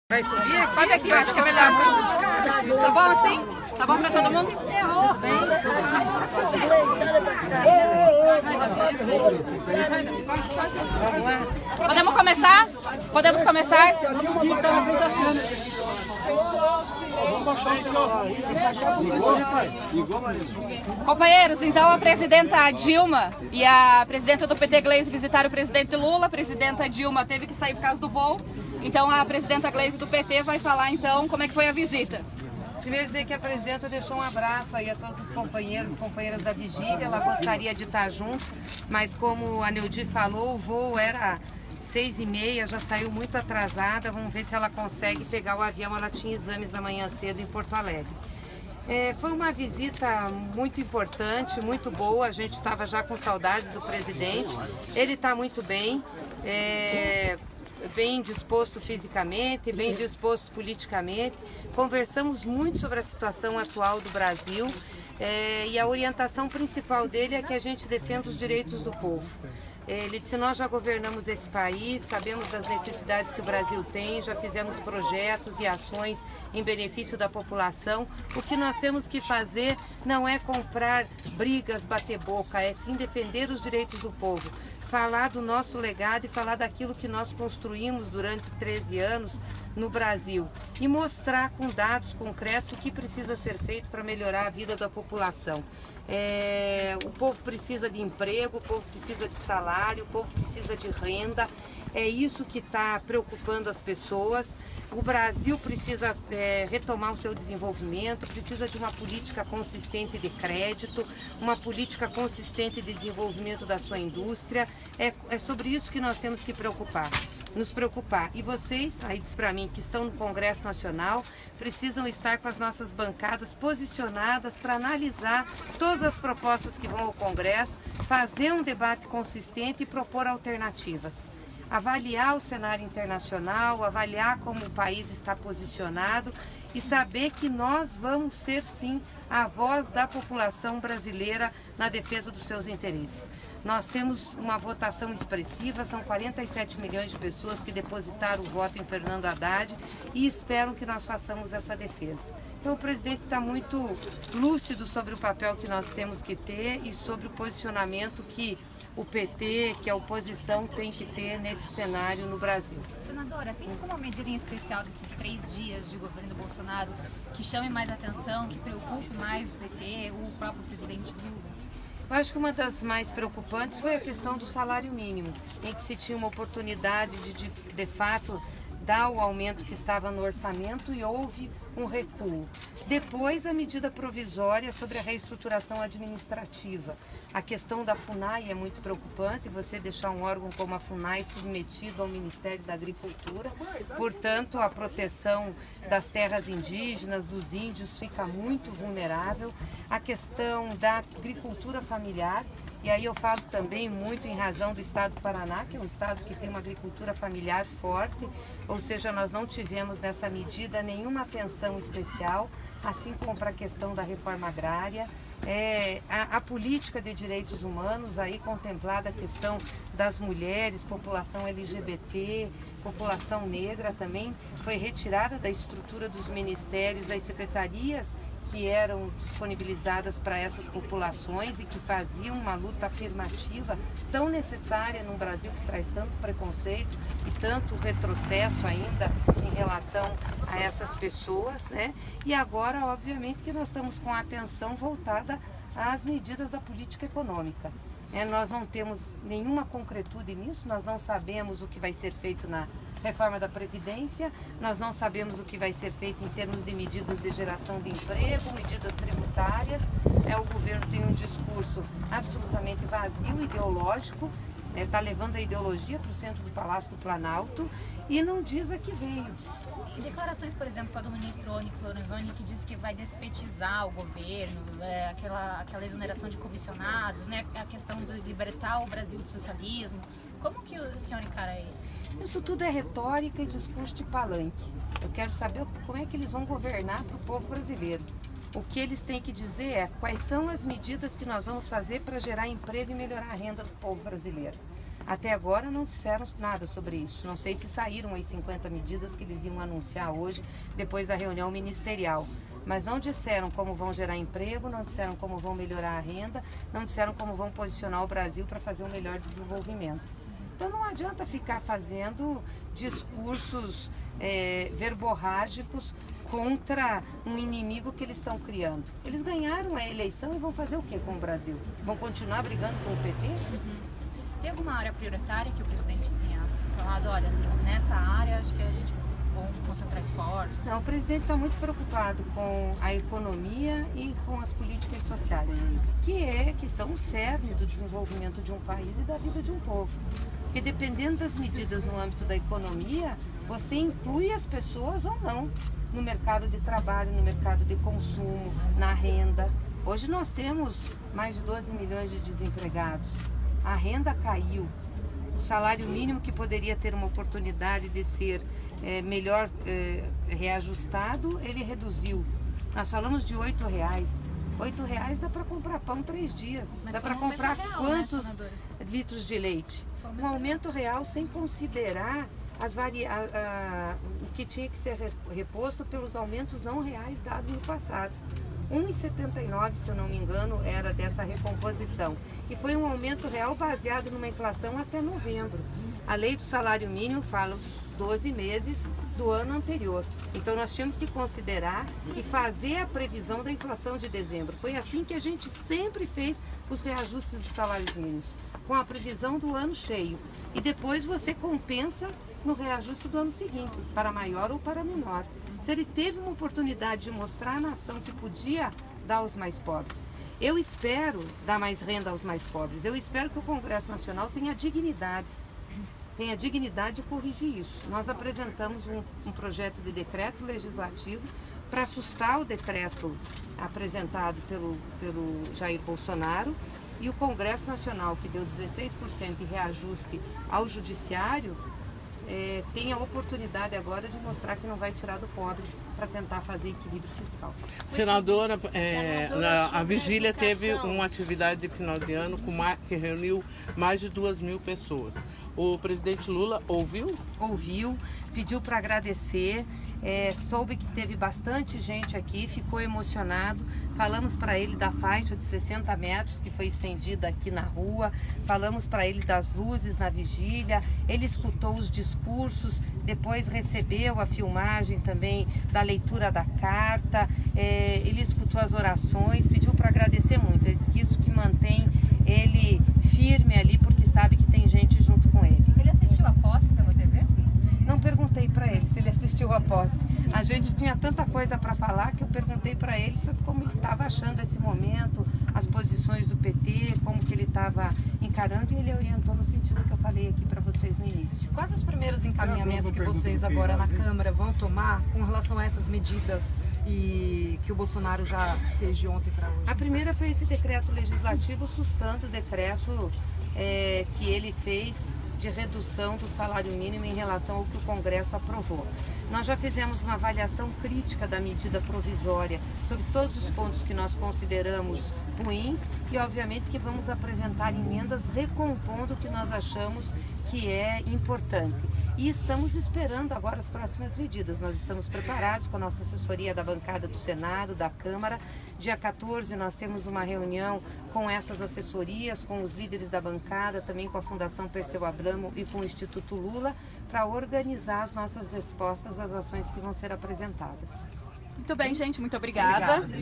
Vai subir? Sobe aqui, eu acho que é melhor. Tá bom assim? Tá bom pra todo mundo? Vamos lá. Podemos começar? Podemos começar? Companheiros, então a presidenta Dilma e a presidenta do PT, Gleisi, visitaram o presidente Lula. A presidenta Dilma teve que sair por causa do voo. Então a presidenta Gleisi do PT vai falar então como é que foi a visita. Primeiro dizer que a presidenta deixou um abraço aí a todos os companheiros e companheiras da vigília. Ela gostaria de estar junto, mas como a Neudi falou, o voo era 6h30, já saiu muito atrasada. Vamos ver se ela consegue pegar o avião. Ela tinha exames amanhã cedo em Porto Alegre. Foi uma visita muito importante, muito boa. A gente estava já com saudades do presidente. Ele está muito bem. Bem disposto fisicamente, bem disposto politicamente. Conversamos muito sobre a situação atual do Brasil e a orientação principal dele é que a gente defenda os direitos do povo. Ele disse: nós já governamos esse país, sabemos das necessidades que o Brasil tem, já fizemos projetos e ações em benefício da população. O que nós temos que fazer não é comprar brigas, bater boca, é sim defender os direitos do povo. Falar do nosso legado e falar daquilo que nós construímos durante 13 anos no Brasil e mostrar com dados concretos o que precisa ser feito para melhorar a vida da população. O povo precisa de emprego, o povo precisa de salário, o povo precisa de renda. É isso que está preocupando as pessoas. O Brasil precisa retomar o seu desenvolvimento, precisa de uma política consistente de crédito, uma política consistente de desenvolvimento da sua indústria. É sobre isso que nós temos que nos preocupar. E vocês, aí diz para mim, que estão no Congresso Nacional, precisam estar com as nossas bancadas posicionadas para analisar todas as propostas que vão ao Congresso, fazer um debate consistente e propor alternativas. Avaliar o cenário internacional, avaliar como o país está posicionado e saber que nós vamos ser sim a voz da população brasileira na defesa dos seus interesses. Nós temos uma votação expressiva, são 47 milhões de pessoas que depositaram o voto em Fernando Haddad e esperam que nós façamos essa defesa. Então o presidente está muito lúcido sobre o papel que nós temos que ter e sobre o posicionamento que o PT, que a oposição tem que ter nesse cenário no Brasil. Senadora, tem alguma medida em especial desses 3 dias de governo Bolsonaro que chame mais atenção, que preocupe mais o PT, o próprio presidente Lula? Eu acho que uma das mais preocupantes foi a questão do salário mínimo, em que se tinha uma oportunidade de fato, dar o aumento que estava no orçamento e houve um recuo. Depois, a medida provisória sobre a reestruturação administrativa. A questão da FUNAI é muito preocupante, você deixar um órgão como a FUNAI submetido ao Ministério da Agricultura. Portanto, a proteção das terras indígenas, dos índios, fica muito vulnerável. A questão da agricultura familiar. E aí eu falo também muito em razão do estado do Paraná, que é um estado que tem uma agricultura familiar forte, ou seja, nós não tivemos nessa medida nenhuma atenção especial, assim como para a questão da reforma agrária. A política de direitos humanos, aí contemplada a questão das mulheres, população LGBT, população negra também, foi retirada da estrutura dos ministérios, das secretarias que eram disponibilizadas para essas populações e que faziam uma luta afirmativa tão necessária num Brasil que traz tanto preconceito e tanto retrocesso ainda em relação a essas pessoas, né? E agora, obviamente, que nós estamos com a atenção voltada às medidas da política econômica. Nós não temos nenhuma concretude nisso, nós não sabemos o que vai ser feito na reforma da Previdência, nós não sabemos o que vai ser feito em termos de medidas de geração de emprego, medidas tributárias. O governo tem um discurso absolutamente vazio, ideológico, está levando a ideologia para o centro do Palácio do Planalto e não diz a que veio. E declarações, por exemplo, do ministro Onyx Lorenzoni, que diz que vai despetizar o governo, aquela exoneração de comissionados, né, a questão de libertar o Brasil do socialismo. Como que o senhor encara isso? Isso tudo é retórica e discurso de palanque. Eu quero saber como é que eles vão governar para o povo brasileiro. O que eles têm que dizer é quais são as medidas que nós vamos fazer para gerar emprego e melhorar a renda do povo brasileiro. Até agora não disseram nada sobre isso. Não sei se saíram as 50 medidas que eles iam anunciar hoje, depois da reunião ministerial. Mas não disseram como vão gerar emprego, não disseram como vão melhorar a renda, não disseram como vão posicionar o Brasil para fazer um melhor desenvolvimento. Então não adianta ficar fazendo discursos verborrágicos contra um inimigo que eles estão criando. Eles ganharam a eleição e vão fazer o que com o Brasil? Vão continuar brigando com o PT? Tem alguma área prioritária que o presidente tenha falado, olha, nessa área acho que a gente vai concentrar esforços? Não, o presidente está muito preocupado com a economia e com as políticas sociais, que são o cerne do desenvolvimento de um país e da vida de um povo. Porque dependendo das medidas no âmbito da economia, você inclui as pessoas ou não no mercado de trabalho, no mercado de consumo, na renda. Hoje nós temos mais de 12 milhões de desempregados. A renda caiu. O salário mínimo, que poderia ter uma oportunidade de ser melhor reajustado, ele reduziu. Nós falamos de R$ 8. R$ 8 dá para comprar pão 3 dias. Mas dá para foi um aumento comprar real, quantos né, litros de leite? Um aumento real sem considerar o que tinha que ser reposto pelos aumentos não reais dados no passado. 1,79, se eu não me engano, era dessa recomposição. E foi um aumento real baseado numa inflação até novembro. A lei do salário mínimo fala 12 meses do ano anterior. Então nós tínhamos que considerar e fazer a previsão da inflação de dezembro. Foi assim que a gente sempre fez os reajustes dos salários mínimos, com a previsão do ano cheio. E depois você compensa no reajuste do ano seguinte, para maior ou para menor. Então ele teve uma oportunidade de mostrar à nação que podia dar aos mais pobres. Eu espero dar mais renda aos mais pobres. Eu espero que o Congresso Nacional tenha dignidade de corrigir isso. Nós apresentamos um projeto de decreto legislativo para assustar o decreto apresentado pelo Jair Bolsonaro, e o Congresso Nacional, que deu 16% de reajuste ao Judiciário, tem a oportunidade agora de mostrar que não vai tirar do pobre para tentar fazer equilíbrio fiscal. Senadora, a Vigília teve uma atividade de final de ano que reuniu mais de 2.000 pessoas. O presidente Lula ouviu? Ouviu, pediu para agradecer, soube que teve bastante gente aqui, ficou emocionado. Falamos para ele da faixa de 60 metros que foi estendida aqui na rua, falamos para ele das luzes na vigília, ele escutou os discursos, depois recebeu a filmagem também da leitura da carta, ele escutou as orações, pediu para agradecer muito. Ele disse que isso que mantém ele firme ali, porque sabe que tem gente junto com ele. Ele assistiu a posse pela TV? Não perguntei para ele se ele assistiu a posse. A gente tinha tanta coisa para falar que eu perguntei para ele sobre como ele estava achando esse momento, as posições do PT, como que ele estava encarando, e ele orientou no sentido que eu falei aqui para vocês no início. Quais os primeiros encaminhamentos que vocês agora na Câmara vão tomar com relação a essas medidas e que o Bolsonaro já fez de ontem para hoje? A primeira foi esse decreto legislativo sustando o decreto que ele fez de redução do salário mínimo em relação ao que o Congresso aprovou. Nós já fizemos uma avaliação crítica da medida provisória sobre todos os pontos que nós consideramos ruins e, obviamente, que vamos apresentar emendas recompondo o que nós achamos que é importante. E estamos esperando agora as próximas medidas. Nós estamos preparados com a nossa assessoria da bancada do Senado, da Câmara. Dia 14 nós temos uma reunião com essas assessorias, com os líderes da bancada, também com a Fundação Perseu Abramo e com o Instituto Lula, para organizar as nossas respostas às ações que vão ser apresentadas. Muito bem, gente. Muito obrigada.